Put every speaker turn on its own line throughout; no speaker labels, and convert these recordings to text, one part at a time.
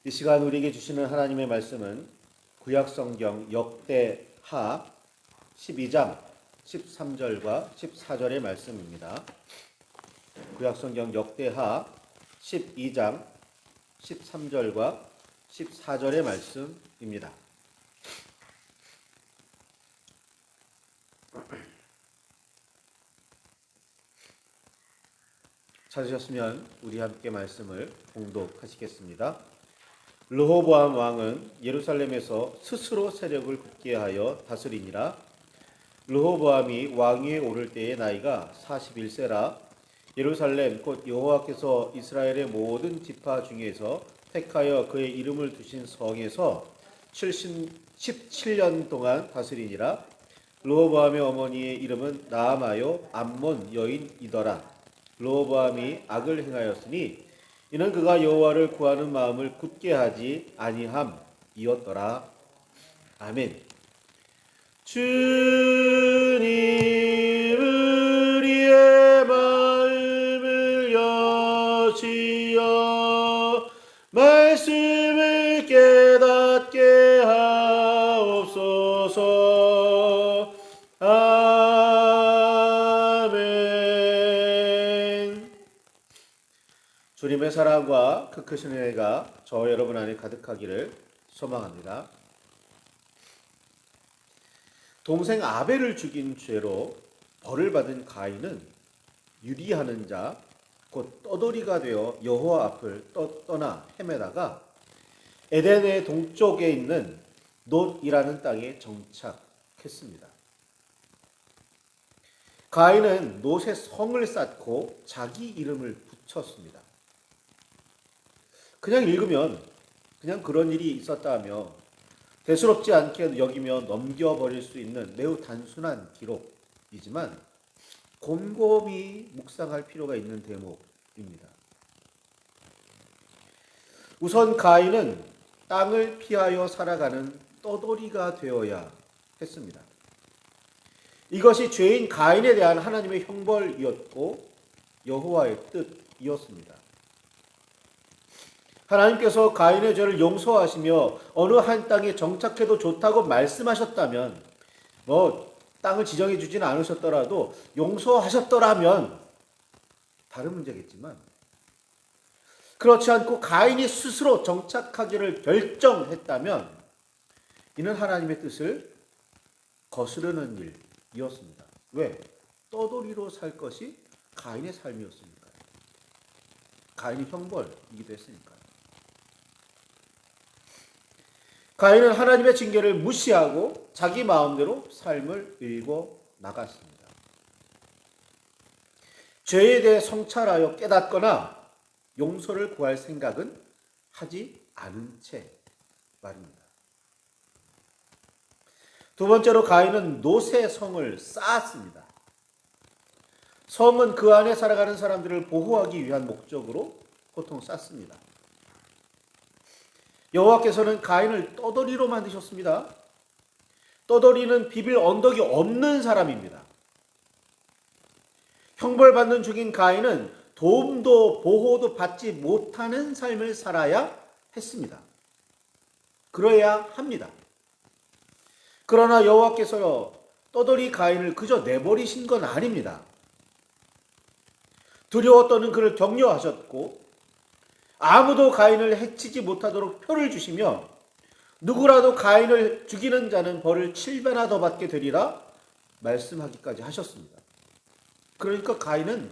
이 시간 우리에게 주시는 하나님의 말씀은 구약성경 역대하 12장 13절과 14절의 말씀입니다. 구약성경 역대하 12장 13절과 14절의 말씀입니다. 찾으셨으면 우리 함께 말씀을 봉독하시겠습니다. 르호보암 왕은 예루살렘에서 스스로 세력을 굳게 하여 다스리니라. 르호보암이 왕위에 오를 때의 나이가 41세라. 예루살렘 곧 여호와께서 이스라엘의 모든 지파 중에서 택하여 그의 이름을 두신 성에서 17년 동안 다스리니라. 르호보암의 어머니의 이름은 나아마요 암몬 여인이더라. 르호보암이 악을 행하였으니 이는 그가 여호와를 구하는 마음을 굳게 하지 아니함이었더라. 아멘. 주님 우리의 마음을 여시어 말씀을 깨닫게 하옵소서. 주님의 사랑과 그 크신 은혜가 저와 여러분 안에 가득하기를 소망합니다. 동생 아벨을 죽인 죄로 벌을 받은 가인은 유리하는 자, 곧 떠돌이가 되어 여호와 앞을 떠나 헤매다가 에덴의 동쪽에 있는 놋이라는 땅에 정착했습니다. 가인은 놋에 성을 쌓고 자기 이름을 붙였습니다. 그냥 읽으면 그냥 그런 일이 있었다며 대수롭지 않게 여기며 넘겨버릴 수 있는 매우 단순한 기록이지만 곰곰이 묵상할 필요가 있는 대목입니다. 우선 가인은 땅을 피하여 살아가는 떠돌이가 되어야 했습니다. 이것이 죄인 가인에 대한 하나님의 형벌이었고 여호와의 뜻이었습니다. 하나님께서 가인의 죄를 용서하시며 어느 한 땅에 정착해도 좋다고 말씀하셨다면 땅을 지정해 주지는 않으셨더라도 용서하셨더라면 다른 문제겠지만 그렇지 않고 가인이 스스로 정착하기를 결정했다면 이는 하나님의 뜻을 거스르는 일이었습니다. 왜? 떠돌이로 살 것이 가인의 삶이었으니까요. 가인이 형벌이기도 했으니까요. 가인은 하나님의 징계를 무시하고 자기 마음대로 삶을 일궈 나갔습니다. 죄에 대해 성찰하여 깨닫거나 용서를 구할 생각은 하지 않은 채 말입니다. 두 번째로 가인은 놋의 성을 쌓았습니다. 성은 그 안에 살아가는 사람들을 보호하기 위한 목적으로 보통 쌓습니다. 여호와께서는 가인을 떠돌이로 만드셨습니다. 떠돌이는 비빌 언덕이 없는 사람입니다. 형벌받는 중인 가인은 도움도 보호도 받지 못하는 삶을 살아야 했습니다. 그래야 합니다. 그러나 여호와께서 떠돌이 가인을 그저 내버리신 건 아닙니다. 두려워 떠는 그를 격려하셨고 아무도 가인을 해치지 못하도록 표를 주시며 누구라도 가인을 죽이는 자는 벌을 7배나 더 받게 되리라 말씀하기까지 하셨습니다. 그러니까 가인은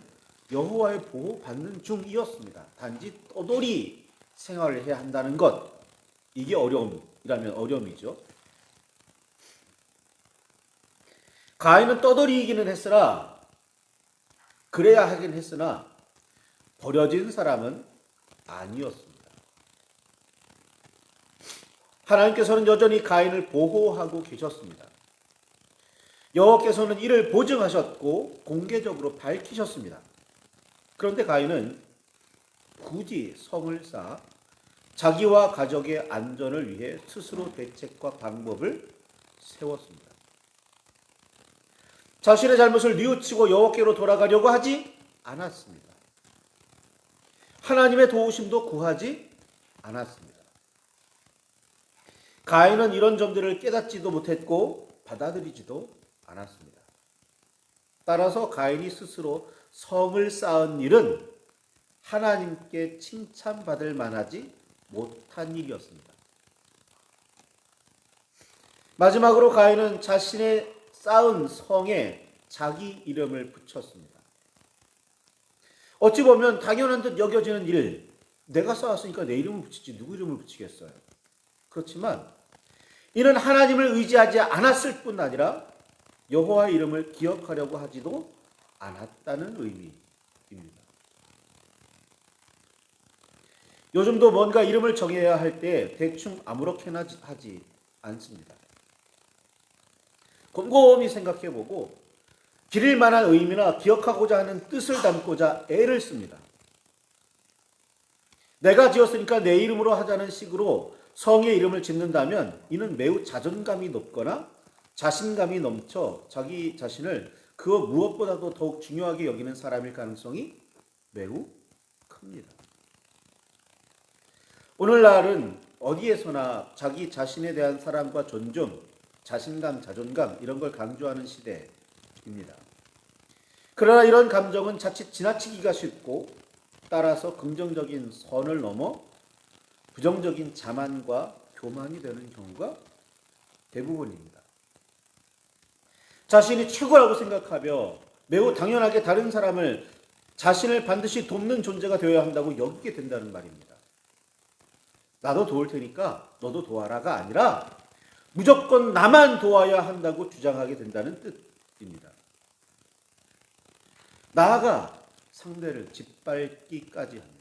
여호와의 보호받는 중이었습니다. 단지 떠돌이 생활을 해야 한다는 것, 이게 어려움이라면 어려움이죠. 가인은 떠돌이이기는 했으나 그래야 하긴 했으나 버려진 사람은 아니었습니다. 하나님께서는 여전히 가인을 보호하고 계셨습니다. 여호와께서는 이를 보증하셨고 공개적으로 밝히셨습니다. 그런데 가인은 굳이 성을 쌓아 자기와 가족의 안전을 위해 스스로 대책과 방법을 세웠습니다. 자신의 잘못을 뉘우치고 여호와께로 돌아가려고 하지 않았습니다. 하나님의 도우심도 구하지 않았습니다. 가인은 이런 점들을 깨닫지도 못했고 받아들이지도 않았습니다. 따라서 가인이 스스로 성을 쌓은 일은 하나님께 칭찬받을 만하지 못한 일이었습니다. 마지막으로 가인은 자신의 쌓은 성에 자기 이름을 붙였습니다. 어찌 보면 당연한 듯 여겨지는 일, 내가 쌓았으니까 내 이름을 붙이지 누구 이름을 붙이겠어요. 그렇지만 이는 하나님을 의지하지 않았을 뿐 아니라 여호와의 이름을 기억하려고 하지도 않았다는 의미입니다. 요즘도 뭔가 이름을 정해야 할 때 대충 아무렇게나 하지 않습니다. 곰곰이 생각해보고 기릴 만한 의미나 기억하고자 하는 뜻을 담고자 애를 씁니다. 내가 지었으니까 내 이름으로 하자는 식으로 성의 이름을 짓는다면 이는 매우 자존감이 높거나 자신감이 넘쳐 자기 자신을 그 무엇보다도 더욱 중요하게 여기는 사람일 가능성이 매우 큽니다. 오늘날은 어디에서나 자기 자신에 대한 사랑과 존중, 자신감, 자존감 이런 걸 강조하는 시대입니다. 그러나 이런 감정은 자칫 지나치기가 쉽고 따라서 긍정적인 선을 넘어 부정적인 자만과 교만이 되는 경우가 대부분입니다. 자신이 최고라고 생각하며 매우 당연하게 다른 사람을 자신을 반드시 돕는 존재가 되어야 한다고 여기게 된다는 말입니다. 나도 도울 테니까 너도 도와라가 아니라 무조건 나만 도와야 한다고 주장하게 된다는 뜻입니다. 나아가 상대를 짓밟기까지 합니다.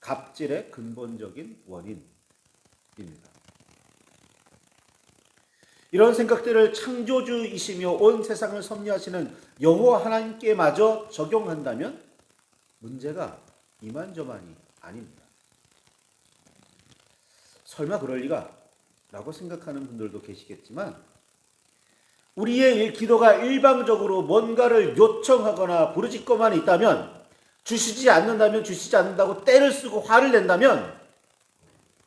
갑질의 근본적인 원인입니다. 이런 생각들을 창조주이시며 온 세상을 섭리하시는 여호와 하나님께마저 적용한다면 문제가 이만저만이 아닙니다. 설마 그럴 리가? 라고 생각하는 분들도 계시겠지만 우리의 기도가 일방적으로 뭔가를 요청하거나 부르짖고만 있다면 주시지 않는다면 주시지 않는다고 떼를 쓰고 화를 낸다면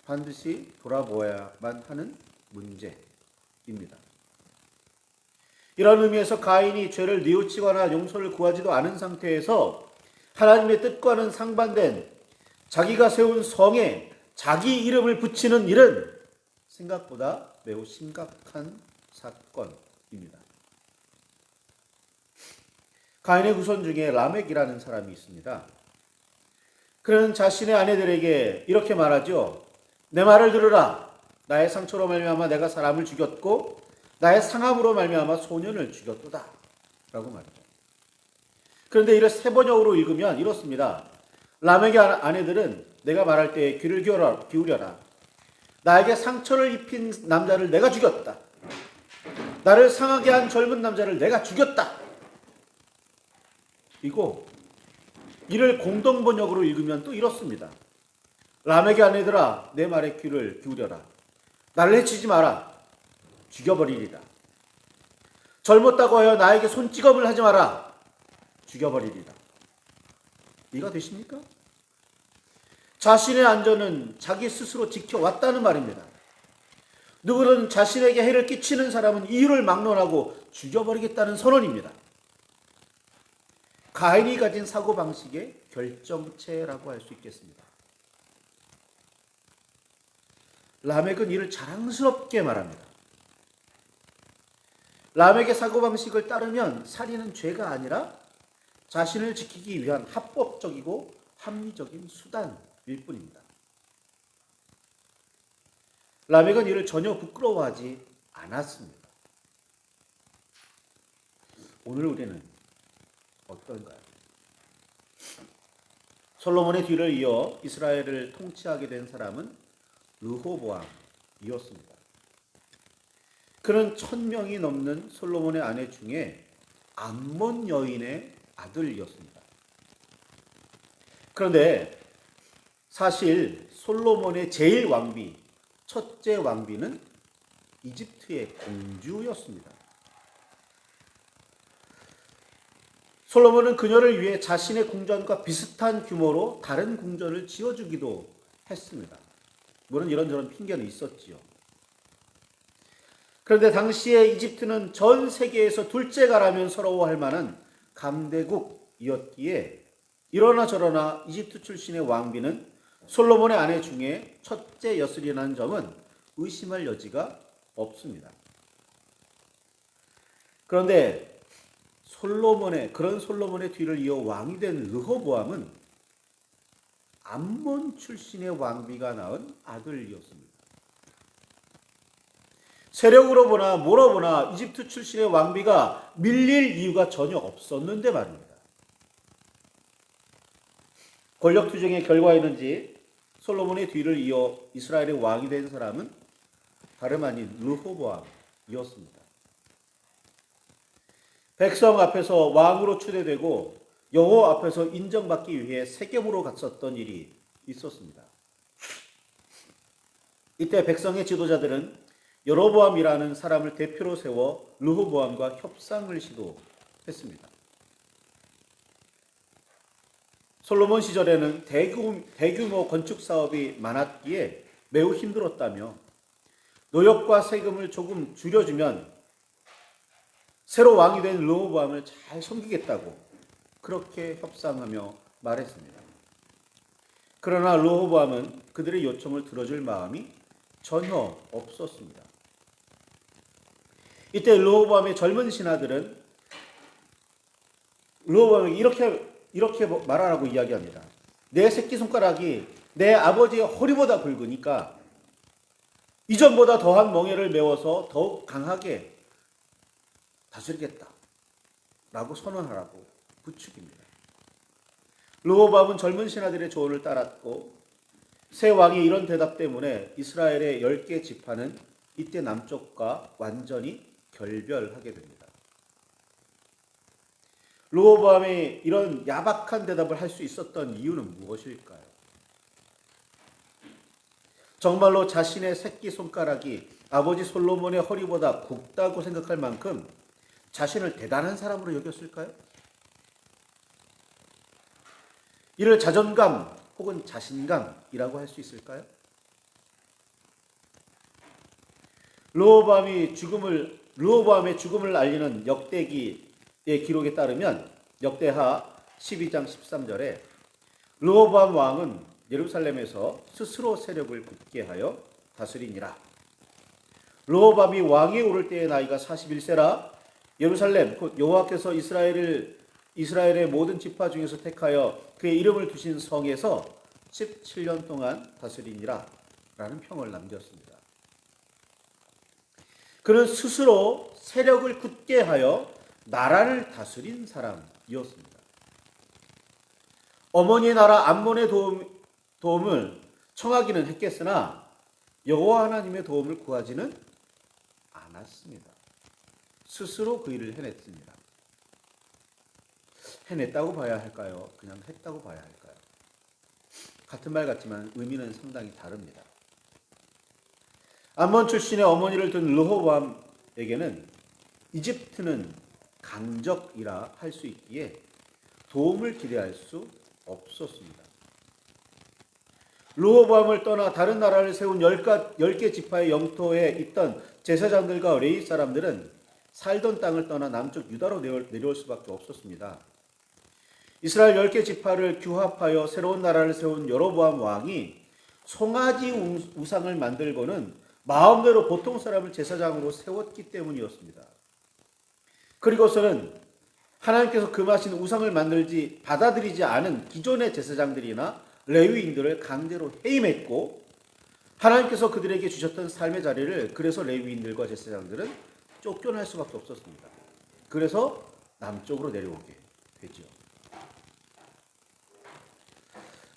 반드시 돌아보아야만 하는 문제입니다. 이런 의미에서 가인이 죄를 뉘우치거나 용서를 구하지도 않은 상태에서 하나님의 뜻과는 상반된 자기가 세운 성에 자기 이름을 붙이는 일은 생각보다 매우 심각한 사건입니다. 가인의 후손 중에 라멕이라는 사람이 있습니다. 그는 자신의 아내들에게 이렇게 말하죠. 내 말을 들으라. 나의 상처로 말미암아 내가 사람을 죽였고 나의 상함으로 말미암아 소년을 죽였도다. 라고 말이죠. 그런데 이를 세번역으로 읽으면 이렇습니다. 라멕의 아내들은 내가 말할 때 귀를 기울여라. 나에게 상처를 입힌 남자를 내가 죽였다. 나를 상하게 한 젊은 남자를 내가 죽였다. 이를 공동번역으로 읽으면 또 이렇습니다. 라멕의 아내들아 내 말에 귀를 기울여라. 나를 해치지 마라. 죽여버리리라. 젊었다고 하여 나에게 손찌검을 하지 마라. 죽여버리리라. 이해가 되십니까? 자신의 안전은 자기 스스로 지켜왔다는 말입니다. 누구는 자신에게 해를 끼치는 사람은 이유를 막론하고 죽여버리겠다는 선언입니다. 가인이 가진 사고방식의 결정체라고 할 수 있겠습니다. 라멕은 이를 자랑스럽게 말합니다. 라멕의 사고방식을 따르면 살인은 죄가 아니라 자신을 지키기 위한 합법적이고 합리적인 수단일 뿐입니다. 라멕은 이를 전혀 부끄러워하지 않았습니다. 오늘 우리는 어떤가요? 솔로몬의 뒤를 이어 이스라엘을 통치하게 된 사람은 르호보암이었습니다. 그는 1000명이 넘는 솔로몬의 아내 중에 암몬 여인의 아들이었습니다. 그런데 사실 솔로몬의 제일 왕비, 첫째 왕비는 이집트의 공주였습니다. 솔로몬은 그녀를 위해 자신의 궁전과 비슷한 규모로 다른 궁전을 지어주기도 했습니다. 물론 이런저런 핑계는 있었지요. 그런데 당시에 이집트는 전 세계에서 둘째가라면 서러워할 만한 강대국이었기에 이러나 저러나 이집트 출신의 왕비는 솔로몬의 아내 중에 첫째였으리라는 점은 의심할 여지가 없습니다. 그런데 그런 솔로몬의 뒤를 이어 왕이 된 르호보암은 암몬 출신의 왕비가 낳은 아들이었습니다. 세력으로 보나 뭐로 보나 이집트 출신의 왕비가 밀릴 이유가 전혀 없었는데 말입니다. 권력 투쟁의 결과였는지 솔로몬의 뒤를 이어 이스라엘의 왕이 된 사람은 다름 아닌 르호보암이었습니다. 백성 앞에서 왕으로 추대되고 여호와 앞에서 인정받기 위해 세겜으로 갔었던 일이 있었습니다. 이때 백성의 지도자들은 여로보암이라는 사람을 대표로 세워 르호보암과 협상을 시도했습니다. 솔로몬 시절에는 대규모 건축 사업이 많았기에 매우 힘들었다며 노역과 세금을 조금 줄여주면 새로 왕이 된 르호보암을 잘 섬기겠다고 그렇게 협상하며 말했습니다. 그러나 르호보암은 그들의 요청을 들어줄 마음이 전혀 없었습니다. 이때 르호보암의 젊은 신하들은 르호보암에게 이렇게 말하라고 이야기합니다. 내 새끼손가락이 내 아버지의 허리보다 굵으니까 이전보다 더한 멍에를 메워서 더욱 강하게 다스리겠다 라고 선언하라고 부축입니다. 르호보암은 젊은 신하들의 조언을 따랐고 새 왕의 이런 대답 때문에 이스라엘의 10개 지파는 이때 남쪽과 완전히 결별하게 됩니다. 르호보암이 이런 야박한 대답을 할 수 있었던 이유는 무엇일까요? 정말로 자신의 새끼손가락이 아버지 솔로몬의 허리보다 굵다고 생각할 만큼 자신을 대단한 사람으로 여겼을까요? 이를 자존감 혹은 자신감이라고 할 수 있을까요? 르호보암의 죽음을 알리는 역대기의 기록에 따르면 역대하 12장 13절에 르호보암 왕은 예루살렘에서 스스로 세력을 굳게 하여 다스리니라. 르호보암이 왕에 오를 때의 나이가 41세라 예루살렘 곧 여호와께서 이스라엘의 모든 지파 중에서 택하여 그의 이름을 두신 성에서 17년 동안 다스리니라 라는 평을 남겼습니다. 그는 스스로 세력을 굳게 하여 나라를 다스린 사람이었습니다. 어머니의 나라 암몬의 도움을 청하기는 했겠으나 여호와 하나님의 도움을 구하지는 않았습니다. 스스로 그 일을 해냈습니다. 해냈다고 봐야 할까요? 그냥 했다고 봐야 할까요? 같은 말 같지만 의미는 상당히 다릅니다. 암몬 출신의 어머니를 둔 르호보암에게는 이집트는 강적이라 할 수 있기에 도움을 기대할 수 없었습니다. 르호보암을 떠나 다른 나라를 세운 10개 지파의 영토에 있던 제사장들과 레위 사람들은 살던 땅을 떠나 남쪽 유다로 내려올 수밖에 없었습니다. 이스라엘 10개 지파를 규합하여 새로운 나라를 세운 여로보암 왕이 송아지 우상을 만들고는 마음대로 보통 사람을 제사장으로 세웠기 때문이었습니다. 그리고서는 하나님께서 금하신 우상을 받아들이지 않은 기존의 제사장들이나 레위인들을 강제로 해임했고 하나님께서 그들에게 주셨던 삶의 자리를 그래서 레위인들과 제사장들은 쫓겨날 수밖에 없었습니다. 그래서 남쪽으로 내려오게 되죠.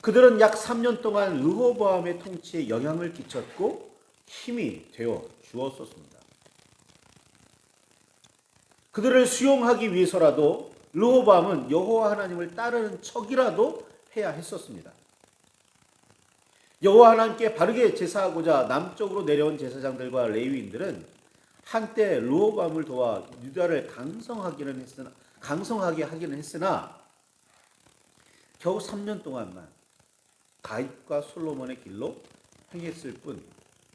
그들은 약 3년 동안 르호보암의 통치에 영향을 끼쳤고 힘이 되어 주었었습니다. 그들을 수용하기 위해서라도 르호보암은 여호와 하나님을 따르는 척이라도 해야 했었습니다. 여호와 하나님께 바르게 제사하고자 남쪽으로 내려온 제사장들과 레위인들은 한때 르호보암을 도와 유다를 강성하게 하기는 했으나 겨우 3년 동안만 다윗과 솔로몬의 길로 행했을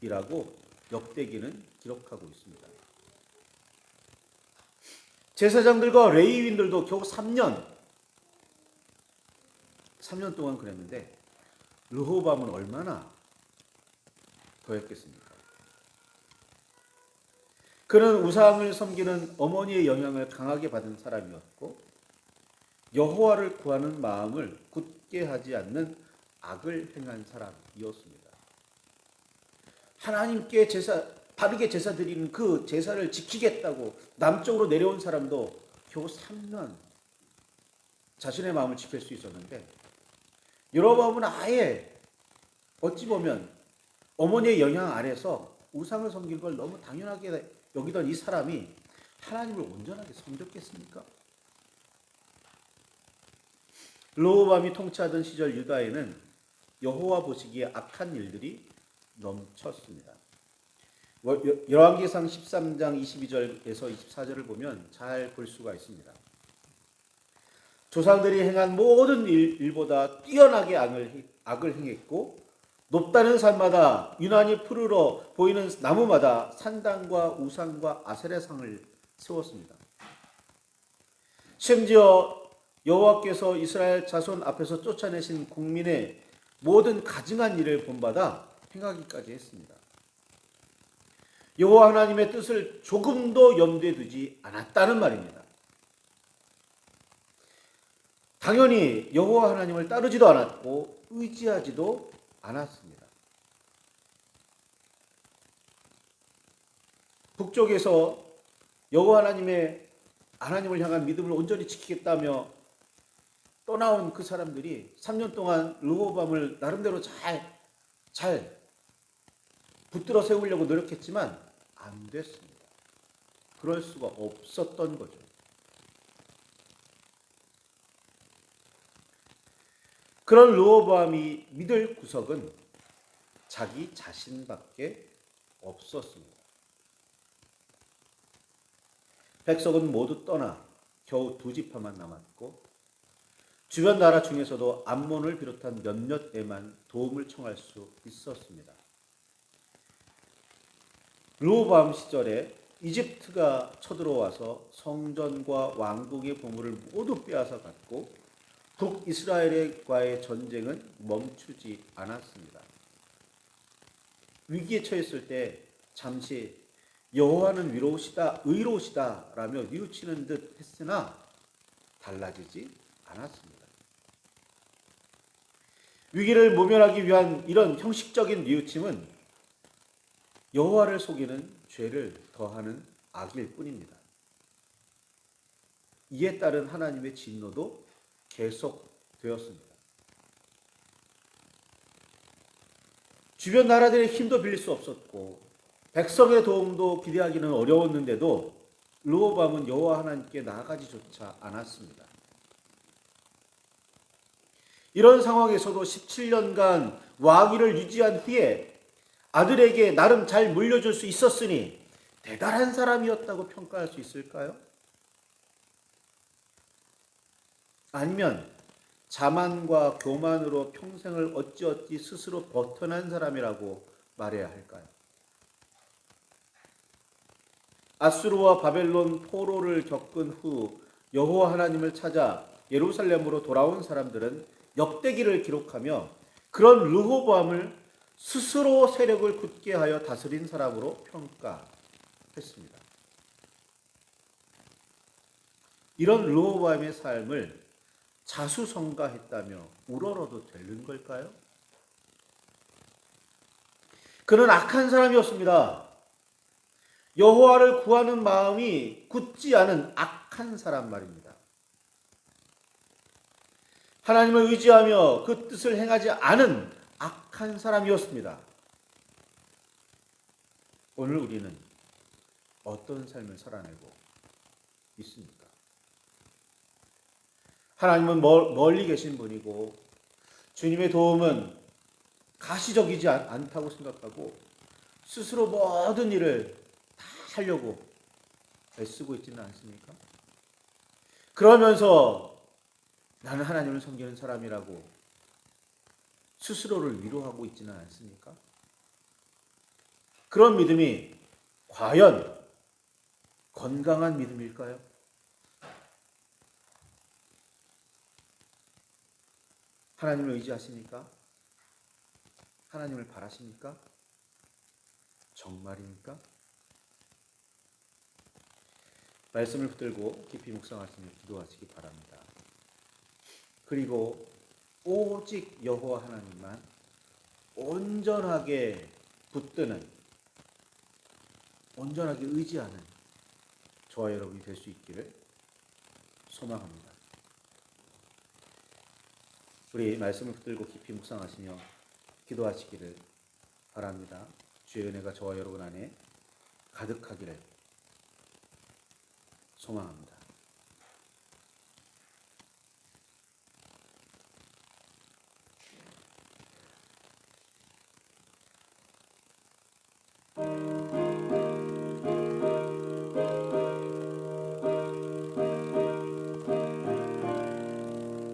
뿐이라고 역대기는 기록하고 있습니다. 제사장들과 레위인들도 겨우 3년 동안 그랬는데 르호보암은 얼마나 더 했겠습니까? 그는 우상을 섬기는 어머니의 영향을 강하게 받은 사람이었고 여호와를 구하는 마음을 굳게 하지 않는 악을 행한 사람이었습니다. 하나님께 바르게 제사 드리는 그 제사를 지키겠다고 남쪽으로 내려온 사람도 겨우 3년 자신의 마음을 지킬 수 있었는데 여로보암은 아예 어찌 보면 어머니의 영향 아래서 우상을 섬기는 걸 너무 당연하게 여기던 이 사람이 하나님을 온전하게 섬겼겠습니까? 르호보암이 통치하던 시절 유다에는 여호와 보시기에 악한 일들이 넘쳤습니다. 열왕기상 13장 22절에서 24절을 보면 잘 볼 수가 있습니다. 조상들이 행한 모든 일보다 뛰어나게 악을 행했고 높다는 산마다 유난히 푸르러 보이는 나무마다 산당과 우상과 아세라상을 세웠습니다. 심지어 여호와께서 이스라엘 자손 앞에서 쫓아내신 국민의 모든 가증한 일을 본받아 행하기까지 했습니다. 여호와 하나님의 뜻을 조금도 염두에 두지 않았다는 말입니다. 당연히 여호와 하나님을 따르지도 않았고 의지하지도 않았습니다. 북쪽에서 여호와 하나님을 향한 믿음을 온전히 지키겠다며 떠나온 그 사람들이 3년 동안 르호보암을 나름대로 잘 붙들어 세우려고 노력했지만 안 됐습니다. 그럴 수가 없었던 거죠. 그런 르호보암이 믿을 구석은 자기 자신밖에 없었습니다. 백성은 모두 떠나 겨우 2지파만 남았고 주변 나라 중에서도 암몬을 비롯한 몇몇 애만 도움을 청할 수 있었습니다. 르호보암 시절에 이집트가 쳐들어와서 성전과 왕궁의 보물을 모두 빼앗아 갔고 북이스라엘과의 전쟁은 멈추지 않았습니다. 위기에 처했을 때 잠시 여호와는 의로우시다 라며 뉘우치는 듯 했으나 달라지지 않았습니다. 위기를 모면하기 위한 이런 형식적인 뉘우침은 여호와를 속이는 죄를 더하는 악일 뿐입니다. 이에 따른 하나님의 진노도 계속되었습니다. 주변 나라들의 힘도 빌릴 수 없었고 백성의 도움도 기대하기는 어려웠는데도 르호보암은 여호와 하나님께 나아가지조차 않았습니다. 이런 상황에서도 17년간 왕위를 유지한 후에 아들에게 나름 잘 물려줄 수 있었으니 대단한 사람이었다고 평가할 수 있을까요? 아니면 자만과 교만으로 평생을 어찌어찌 스스로 버텨낸 사람이라고 말해야 할까요? 아수르와 바벨론 포로를 겪은 후 여호와 하나님을 찾아 예루살렘으로 돌아온 사람들은 역대기를 기록하며 그런 르호보암을 스스로 세력을 굳게 하여 다스린 사람으로 평가했습니다. 이런 르호보암의 삶을 자수성가했다며 우러러도 되는 걸까요? 그는 악한 사람이었습니다. 여호와를 구하는 마음이 굳지 않은 악한 사람 말입니다. 하나님을 의지하며 그 뜻을 행하지 않은 악한 사람이었습니다. 오늘 우리는 어떤 삶을 살아내고 있습니까? 하나님은 멀리 계신 분이고 주님의 도움은 가시적이지 않다고 생각하고 스스로 모든 일을 다 하려고 애쓰고 있지는 않습니까? 그러면서 나는 하나님을 섬기는 사람이라고 스스로를 위로하고 있지는 않습니까? 그런 믿음이 과연 건강한 믿음일까요? 하나님을 의지하십니까? 하나님을 바라십니까? 정말입니까? 말씀을 붙들고 깊이 묵상하시며 기도하시기 바랍니다. 그리고 오직 여호와 하나님만 온전하게 붙드는, 온전하게 의지하는 저와 여러분이 될 수 있기를 소망합니다. 우리 말씀을 붙들고 깊이 묵상하시며 기도하시기를 바랍니다. 주의 은혜가 저와 여러분 안에 가득하기를 소망합니다.